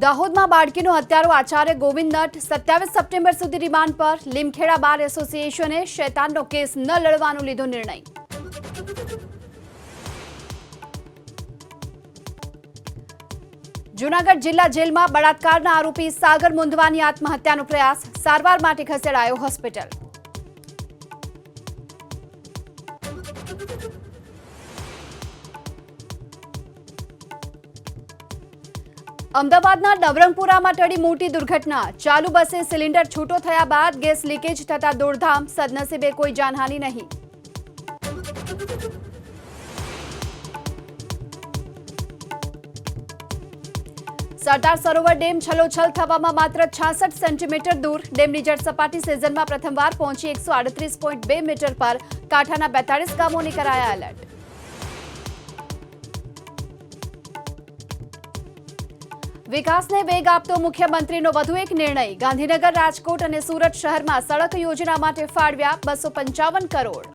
દાહોદમાં બાળકીનો હત્યારો Acharya Govind nut 27 September સુધી remand પર. લીમખેડા બાર એસોસિએશને શૈતાનનો કેસ ન લડવાનો લીધો નિર્ણય. જૂનાગઢ જિલ્લા જેલમાં બળાત્કારના આરોપી સાગર મુંદવાની આત્મહત્યાનો પ્રયાસ. સારવાર માટે ખસેડાયો હોસ્પિટલ. અમદાવાદના નવરંગપુરામાં ટળી મોટી દુર્ઘટના. ચાલુ બસે સિલિન્ડર છૂટો થયા બાદ ગેસ લીકેજ થતા દોડધામ. સદનસીબે કોઈ જાનહાનિ નહીં. સરદાર સરોવર ડેમ છલોછલ થવામાં માત્ર 66 સેન્ટીમીટર દૂર. ડેમની જળ સપાટી સિઝનમાં પ્રથમવાર પહોંચી 138.2 મીટર પર. કાંઠાના 42 ગામોને કરાયા એલર્ટ. વિકાસને વેગ આપતો મુખ્યમંત્રીનો વધુ એક નિર્ણય. ગાંધીનગર, રાજકોટ અને સુરત શહેરમાં સડક યોજના માટે ફાળવ્યા 255 કરોડ.